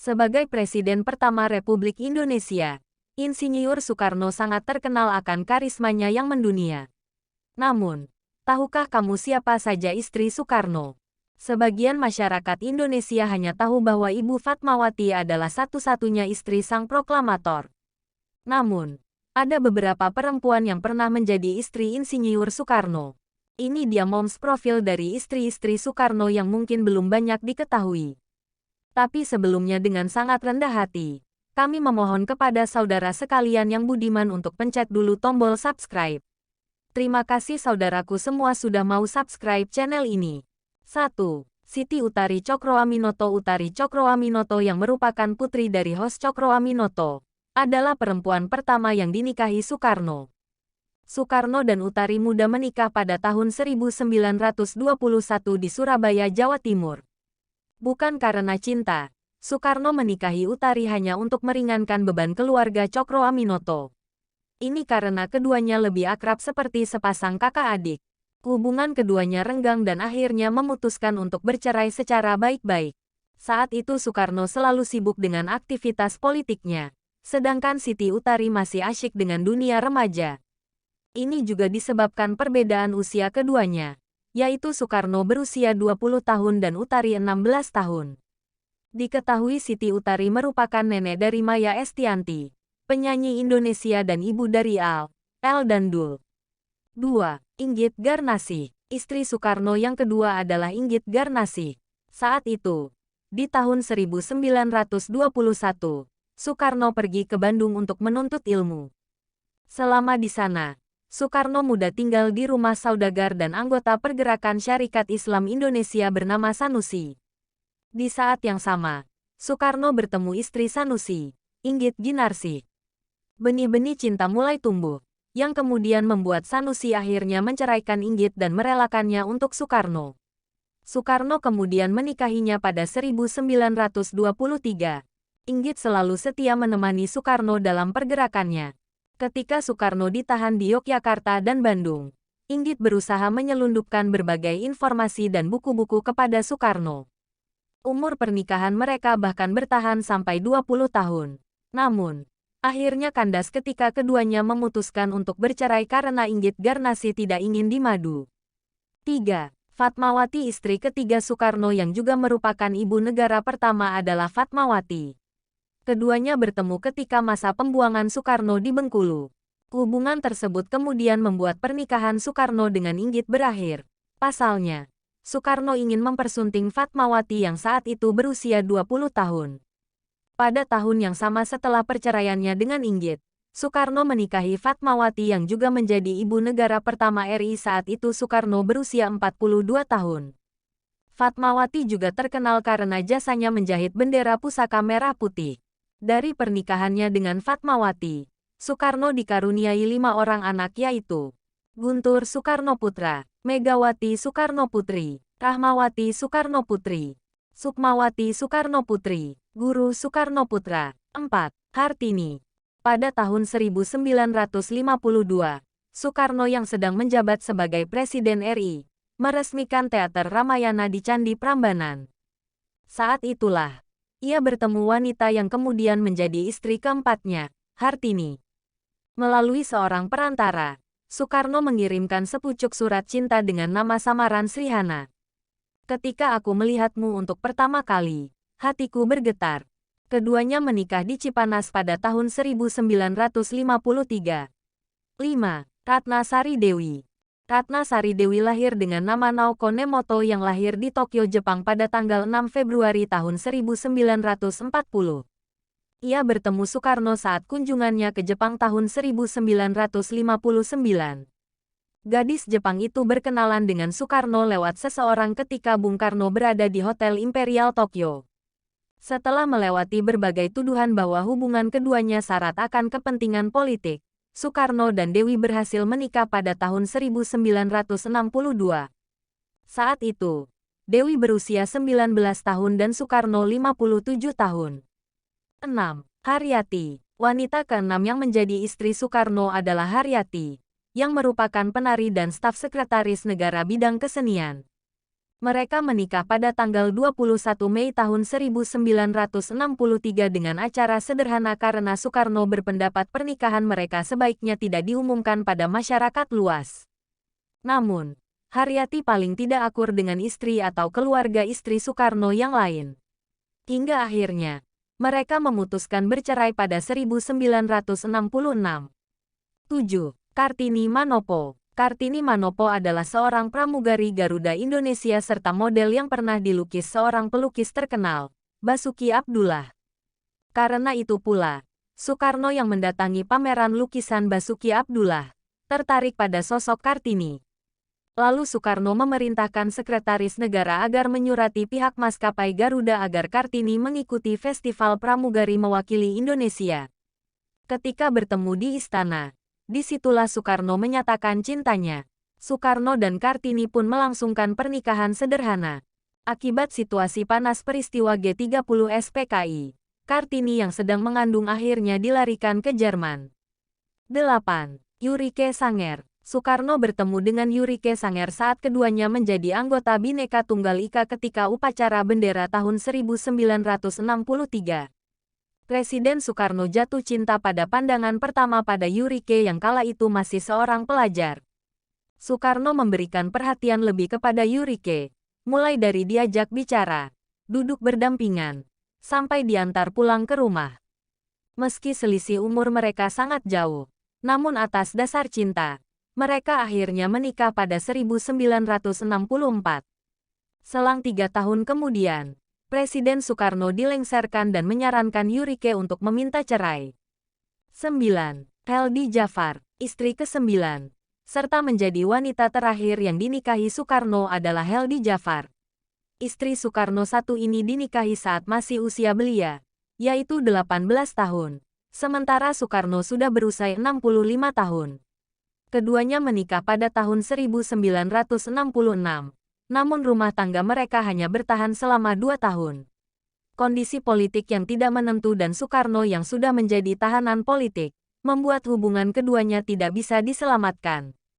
Sebagai Presiden pertama Republik Indonesia, Insinyur Soekarno sangat terkenal akan karismanya yang mendunia. Namun, tahukah kamu siapa saja istri Soekarno? Sebagian masyarakat Indonesia hanya tahu bahwa Ibu Fatmawati adalah satu-satunya istri sang proklamator. Namun, ada beberapa perempuan yang pernah menjadi istri Insinyur Soekarno. Ini dia moms profil dari istri-istri Soekarno yang mungkin belum banyak diketahui. Tapi sebelumnya dengan sangat rendah hati, kami memohon kepada saudara sekalian yang budiman untuk pencet dulu tombol subscribe. Terima kasih saudaraku semua sudah mau subscribe channel ini. 1. Siti Utari Cokroaminoto. Utari Cokroaminoto yang merupakan putri dari Hos Cokroaminoto, adalah perempuan pertama yang dinikahi Soekarno. Soekarno dan Utari muda menikah pada tahun 1921 di Surabaya, Jawa Timur. Bukan karena cinta, Soekarno menikahi Utari hanya untuk meringankan beban keluarga Cokroaminoto. Ini karena keduanya lebih akrab seperti sepasang kakak adik. Hubungan keduanya renggang dan akhirnya memutuskan untuk bercerai secara baik-baik. Saat itu Soekarno selalu sibuk dengan aktivitas politiknya, sedangkan Siti Utari masih asyik dengan dunia remaja. Ini juga disebabkan perbedaan usia keduanya, yaitu Soekarno berusia 20 tahun dan Utari 16 tahun. Diketahui Siti Utari merupakan nenek dari Maya Estianty, penyanyi Indonesia dan ibu dari L dan Dul. 2. Inggit Garnasih. Istri Soekarno yang kedua adalah Inggit Garnasih. Saat itu, di tahun 1921, Soekarno pergi ke Bandung untuk menuntut ilmu. Selama di sana, Soekarno muda tinggal di rumah saudagar dan anggota Pergerakan Syarikat Islam Indonesia bernama Sanusi. Di saat yang sama, Soekarno bertemu istri Sanusi, Inggit Ginarsih. Benih-benih cinta mulai tumbuh, yang kemudian membuat Sanusi akhirnya menceraikan Inggit dan merelakannya untuk Soekarno. Soekarno kemudian menikahinya pada 1923. Inggit selalu setia menemani Soekarno dalam pergerakannya. Ketika Soekarno ditahan di Yogyakarta dan Bandung, Inggit berusaha menyelundupkan berbagai informasi dan buku-buku kepada Soekarno. Umur pernikahan mereka bahkan bertahan sampai 20 tahun. Namun, akhirnya kandas ketika keduanya memutuskan untuk bercerai karena Inggit Garnasih tidak ingin dimadu. 3. Fatmawati. Istri ketiga Soekarno yang juga merupakan ibu negara pertama adalah Fatmawati. Keduanya bertemu ketika masa pembuangan Soekarno di Bengkulu. Hubungan tersebut kemudian membuat pernikahan Soekarno dengan Inggit berakhir. Pasalnya, Soekarno ingin mempersunting Fatmawati yang saat itu berusia 20 tahun. Pada tahun yang sama setelah perceraiannya dengan Inggit, Soekarno menikahi Fatmawati yang juga menjadi ibu negara pertama RI saat itu. Soekarno berusia 42 tahun. Fatmawati juga terkenal karena jasanya menjahit bendera pusaka merah putih. Dari pernikahannya dengan Fatmawati, Soekarno dikaruniai 5 orang anak yaitu Guntur Soekarno Putra, Megawati Soekarno Putri, Rahmawati Soekarno Putri, Sukmawati Soekarno Putri, Guru Soekarno Putra. 4. Hartini. Pada tahun 1952, Soekarno yang sedang menjabat sebagai Presiden RI, meresmikan Teater Ramayana di Candi Prambanan. Saat itulah, ia bertemu wanita yang kemudian menjadi istri keempatnya, Hartini. Melalui seorang perantara, Soekarno mengirimkan sepucuk surat cinta dengan nama samaran Srihana. Ketika aku melihatmu untuk pertama kali, hatiku bergetar. Keduanya menikah di Cipanas pada tahun 1953. 5. Ratna Sari Dewi. Ratna Sari Dewi lahir dengan nama Naoko Nemoto yang lahir di Tokyo, Jepang pada tanggal 6 Februari tahun 1940. Ia bertemu Soekarno saat kunjungannya ke Jepang tahun 1959. Gadis Jepang itu berkenalan dengan Soekarno lewat seseorang ketika Bung Karno berada di Hotel Imperial Tokyo. Setelah melewati berbagai tuduhan bahwa hubungan keduanya syarat akan kepentingan politik, Soekarno dan Dewi berhasil menikah pada tahun 1962. Saat itu, Dewi berusia 19 tahun dan Soekarno 57 tahun. 6. Haryati. Wanita ke-6 yang menjadi istri Soekarno adalah Haryati, yang merupakan penari dan staf sekretaris negara bidang kesenian. Mereka menikah pada tanggal 21 Mei tahun 1963 dengan acara sederhana karena Soekarno berpendapat pernikahan mereka sebaiknya tidak diumumkan pada masyarakat luas. Namun, Haryati paling tidak akur dengan istri atau keluarga istri Soekarno yang lain. Hingga akhirnya, mereka memutuskan bercerai pada 1966. 7. Kartini Manopo. Kartini Manopo adalah seorang pramugari Garuda Indonesia serta model yang pernah dilukis seorang pelukis terkenal, Basuki Abdullah. Karena itu pula, Soekarno yang mendatangi pameran lukisan Basuki Abdullah, tertarik pada sosok Kartini. Lalu Soekarno memerintahkan sekretaris negara agar menyurati pihak maskapai Garuda agar Kartini mengikuti festival pramugari mewakili Indonesia. Ketika bertemu di istana, disitulah Soekarno menyatakan cintanya. Soekarno dan Kartini pun melangsungkan pernikahan sederhana. Akibat situasi panas peristiwa G30 SPKI, Kartini yang sedang mengandung akhirnya dilarikan ke Jerman. 8. Yurike Sanger. Soekarno bertemu dengan Yurike Sanger saat keduanya menjadi anggota Bhinneka Tunggal Ika ketika upacara bendera tahun 1963. Presiden Soekarno jatuh cinta pada pandangan pertama pada Yurike yang kala itu masih seorang pelajar. Soekarno memberikan perhatian lebih kepada Yurike, mulai dari diajak bicara, duduk berdampingan, sampai diantar pulang ke rumah. Meski selisih umur mereka sangat jauh, namun atas dasar cinta, mereka akhirnya menikah pada 1964. Selang 3 tahun kemudian, Presiden Soekarno dilengsarkan dan menyarankan Yurike untuk meminta cerai. 9. Heldi Jafar, istri ke-9, serta menjadi wanita terakhir yang dinikahi Soekarno adalah Heldi Jafar. Istri Soekarno satu ini dinikahi saat masih usia belia, yaitu 18 tahun, sementara Soekarno sudah berusia 65 tahun. Keduanya menikah pada tahun 1966. Namun rumah tangga mereka hanya bertahan selama 2 tahun. Kondisi politik yang tidak menentu dan Soekarno yang sudah menjadi tahanan politik, membuat hubungan keduanya tidak bisa diselamatkan.